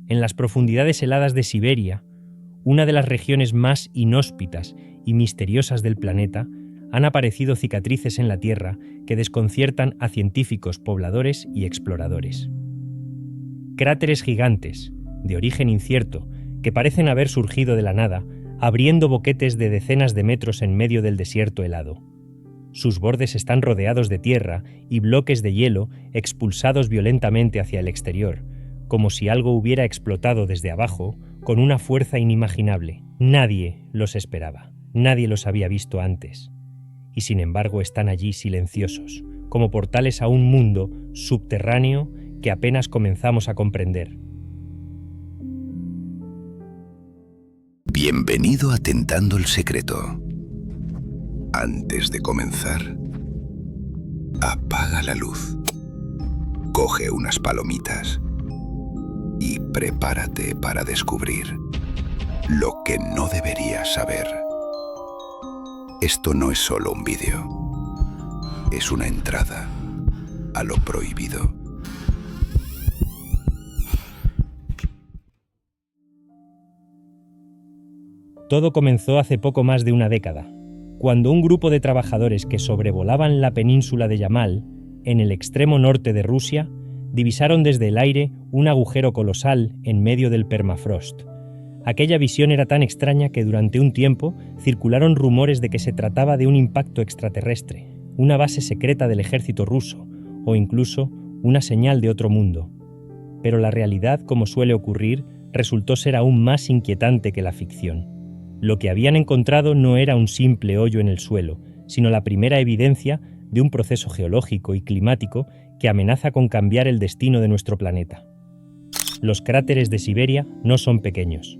En las profundidades heladas de Siberia, una de las regiones más inhóspitas y misteriosas del planeta, han aparecido cicatrices en la Tierra que desconciertan a científicos, pobladores y exploradores. Cráteres gigantes, de origen incierto, que parecen haber surgido de la nada, abriendo boquetes de decenas de metros en medio del desierto helado. Sus bordes están rodeados de tierra y bloques de hielo expulsados violentamente hacia el exterior, como si algo hubiera explotado desde abajo con una fuerza inimaginable. Nadie los esperaba, nadie los había visto antes. Y sin embargo están allí silenciosos, como portales a un mundo subterráneo que apenas comenzamos a comprender. Bienvenido a Tentando el Secreto. Antes de comenzar, apaga la luz, coge unas palomitas y prepárate para descubrir lo que no deberías saber. Esto no es solo un vídeo, es una entrada a lo prohibido. Todo comenzó hace poco más de una década, cuando un grupo de trabajadores que sobrevolaban la península de Yamal, en el extremo norte de Rusia, divisaron desde el aire un agujero colosal en medio del permafrost. Aquella visión era tan extraña que durante un tiempo circularon rumores de que se trataba de un impacto extraterrestre, una base secreta del ejército ruso, o incluso una señal de otro mundo. Pero la realidad, como suele ocurrir, resultó ser aún más inquietante que la ficción. Lo que habían encontrado no era un simple hoyo en el suelo, sino la primera evidencia de un proceso geológico y climático que amenaza con cambiar el destino de nuestro planeta. Los cráteres de Siberia no son pequeños.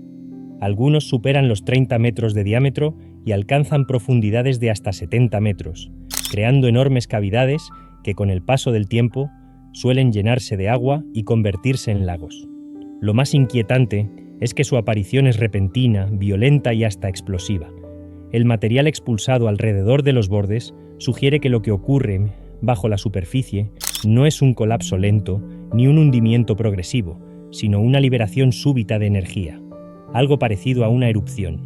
Algunos superan los 30 metros de diámetro y alcanzan profundidades de hasta 70 metros, creando enormes cavidades que con el paso del tiempo suelen llenarse de agua y convertirse en lagos. Lo más inquietante es que su aparición es repentina, violenta y hasta explosiva. El material expulsado alrededor de los bordes sugiere que lo que ocurre bajo la superficie no es un colapso lento ni un hundimiento progresivo, sino una liberación súbita de energía, algo parecido a una erupción.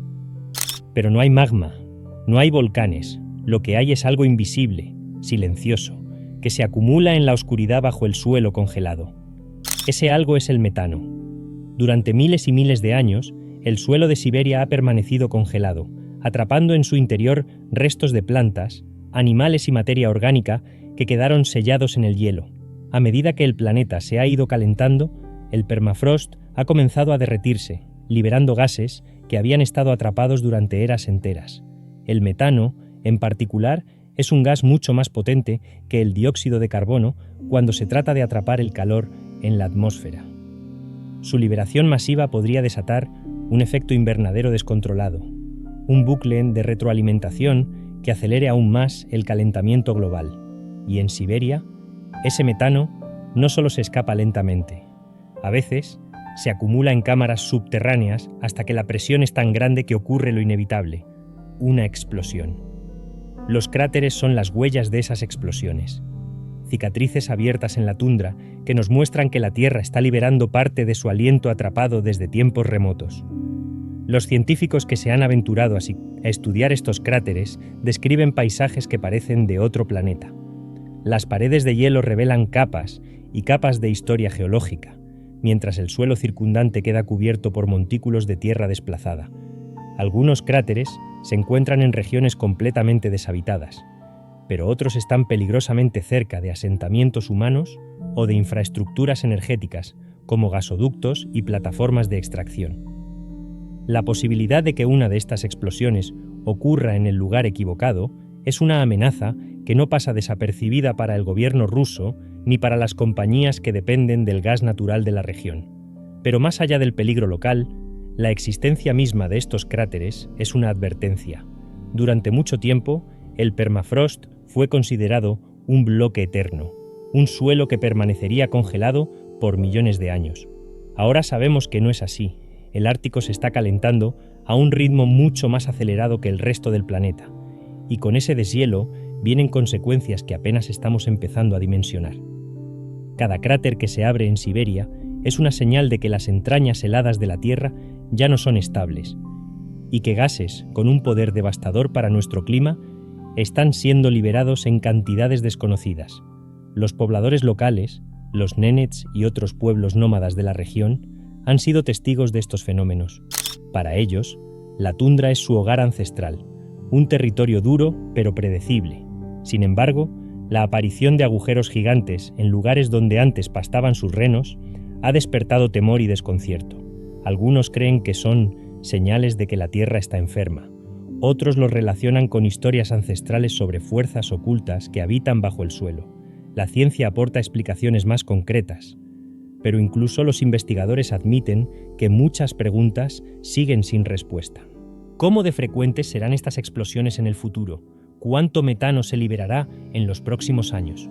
Pero no hay magma, no hay volcanes, lo que hay es algo invisible, silencioso, que se acumula en la oscuridad bajo el suelo congelado. Ese algo es el metano. Durante miles y miles de años, el suelo de Siberia ha permanecido congelado, atrapando en su interior restos de plantas, animales y materia orgánica que quedaron sellados en el hielo. A medida que el planeta se ha ido calentando, el permafrost ha comenzado a derretirse, liberando gases que habían estado atrapados durante eras enteras. El metano, en particular, es un gas mucho más potente que el dióxido de carbono cuando se trata de atrapar el calor en la atmósfera. Su liberación masiva podría desatar un efecto invernadero descontrolado, un bucle de retroalimentación que acelere aún más el calentamiento global. Y en Siberia, ese metano no solo se escapa lentamente. A veces, se acumula en cámaras subterráneas hasta que la presión es tan grande que ocurre lo inevitable, una explosión. Los cráteres son las huellas de esas explosiones. Cicatrices abiertas en la tundra que nos muestran que la Tierra está liberando parte de su aliento atrapado desde tiempos remotos. Los científicos que se han aventurado a estudiar estos cráteres describen paisajes que parecen de otro planeta. Las paredes de hielo revelan capas y capas de historia geológica, mientras el suelo circundante queda cubierto por montículos de tierra desplazada. Algunos cráteres se encuentran en regiones completamente deshabitadas, pero otros están peligrosamente cerca de asentamientos humanos o de infraestructuras energéticas, como gasoductos y plataformas de extracción. La posibilidad de que una de estas explosiones ocurra en el lugar equivocado es una amenaza que no pasa desapercibida para el gobierno ruso ni para las compañías que dependen del gas natural de la región. Pero más allá del peligro local, la existencia misma de estos cráteres es una advertencia. Durante mucho tiempo, el permafrost fue considerado un bloque eterno, un suelo que permanecería congelado por millones de años. Ahora sabemos que no es así. El Ártico se está calentando a un ritmo mucho más acelerado que el resto del planeta, y con ese deshielo vienen consecuencias que apenas estamos empezando a dimensionar. Cada cráter que se abre en Siberia es una señal de que las entrañas heladas de la Tierra ya no son estables y que gases con un poder devastador para nuestro clima están siendo liberados en cantidades desconocidas. Los pobladores locales, los Nenets y otros pueblos nómadas de la región han sido testigos de estos fenómenos. Para ellos, la tundra es su hogar ancestral, un territorio duro pero predecible. Sin embargo, la aparición de agujeros gigantes en lugares donde antes pastaban sus renos ha despertado temor y desconcierto. Algunos creen que son señales de que la Tierra está enferma. Otros los relacionan con historias ancestrales sobre fuerzas ocultas que habitan bajo el suelo. La ciencia aporta explicaciones más concretas, pero incluso los investigadores admiten que muchas preguntas siguen sin respuesta. ¿Cómo de frecuentes serán estas explosiones en el futuro? ¿Cuánto metano se liberará en los próximos años?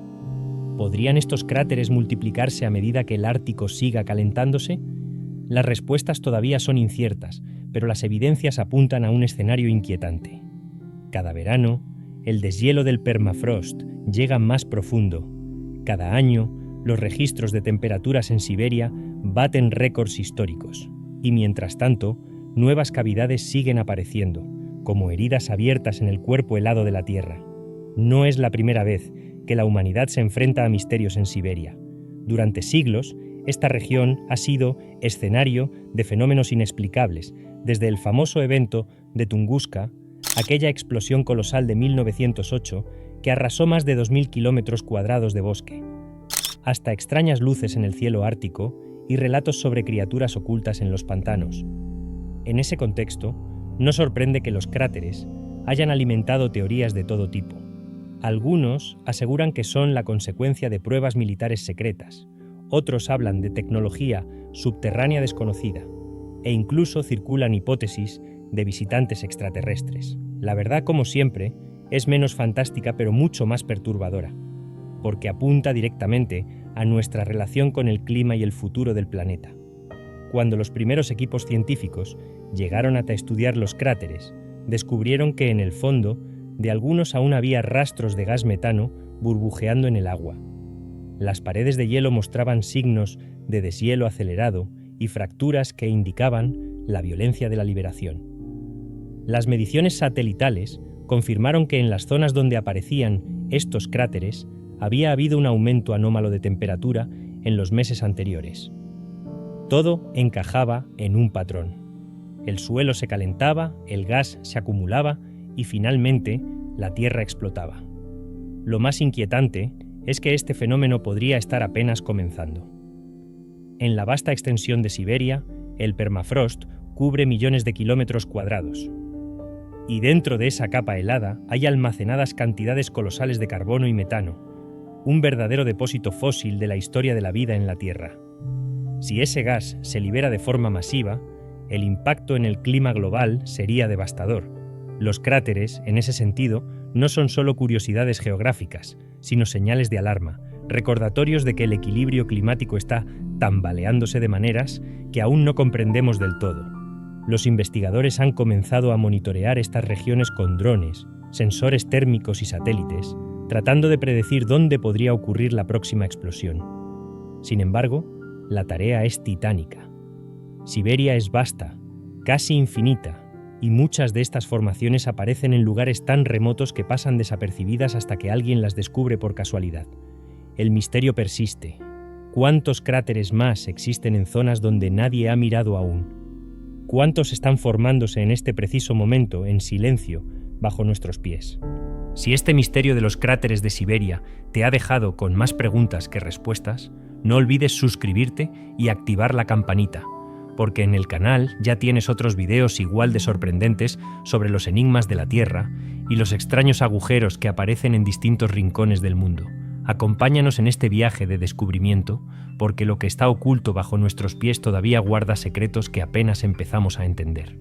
¿Podrían estos cráteres multiplicarse a medida que el Ártico siga calentándose? Las respuestas todavía son inciertas, pero las evidencias apuntan a un escenario inquietante. Cada verano, el deshielo del permafrost llega más profundo. Cada año, los registros de temperaturas en Siberia baten récords históricos. Y mientras tanto, nuevas cavidades siguen apareciendo, como heridas abiertas en el cuerpo helado de la Tierra. No es la primera vez que la humanidad se enfrenta a misterios en Siberia. Durante siglos, esta región ha sido escenario de fenómenos inexplicables, desde el famoso evento de Tunguska, aquella explosión colosal de 1908 que arrasó más de 2.000 kilómetros cuadrados de bosque, hasta extrañas luces en el cielo ártico y relatos sobre criaturas ocultas en los pantanos. En ese contexto, no sorprende que los cráteres hayan alimentado teorías de todo tipo. Algunos aseguran que son la consecuencia de pruebas militares secretas, otros hablan de tecnología subterránea desconocida, e incluso circulan hipótesis de visitantes extraterrestres. La verdad, como siempre, es menos fantástica pero mucho más perturbadora, porque apunta directamente a nuestra relación con el clima y el futuro del planeta. Cuando los primeros equipos científicos llegaron hasta estudiar los cráteres, descubrieron que en el fondo de algunos aún había rastros de gas metano burbujeando en el agua. Las paredes de hielo mostraban signos de deshielo acelerado y fracturas que indicaban la violencia de la liberación. Las mediciones satelitales confirmaron que en las zonas donde aparecían estos cráteres había habido un aumento anómalo de temperatura en los meses anteriores. Todo encajaba en un patrón. El suelo se calentaba, el gas se acumulaba y finalmente la Tierra explotaba. Lo más inquietante es que este fenómeno podría estar apenas comenzando. En la vasta extensión de Siberia, el permafrost cubre millones de kilómetros cuadrados. Y dentro de esa capa helada hay almacenadas cantidades colosales de carbono y metano, un verdadero depósito fósil de la historia de la vida en la Tierra. Si ese gas se libera de forma masiva, el impacto en el clima global sería devastador. Los cráteres, en ese sentido, no son solo curiosidades geográficas, sino señales de alarma, recordatorios de que el equilibrio climático está tambaleándose de maneras que aún no comprendemos del todo. Los investigadores han comenzado a monitorear estas regiones con drones, sensores térmicos y satélites, tratando de predecir dónde podría ocurrir la próxima explosión. Sin embargo, la tarea es titánica. Siberia es vasta, casi infinita, y muchas de estas formaciones aparecen en lugares tan remotos que pasan desapercibidas hasta que alguien las descubre por casualidad. El misterio persiste. ¿Cuántos cráteres más existen en zonas donde nadie ha mirado aún? ¿Cuántos están formándose en este preciso momento, en silencio, bajo nuestros pies? Si este misterio de los cráteres de Siberia te ha dejado con más preguntas que respuestas, no olvides suscribirte y activar la campanita, porque en el canal ya tienes otros videos igual de sorprendentes sobre los enigmas de la Tierra y los extraños agujeros que aparecen en distintos rincones del mundo. Acompáñanos en este viaje de descubrimiento, porque lo que está oculto bajo nuestros pies todavía guarda secretos que apenas empezamos a entender.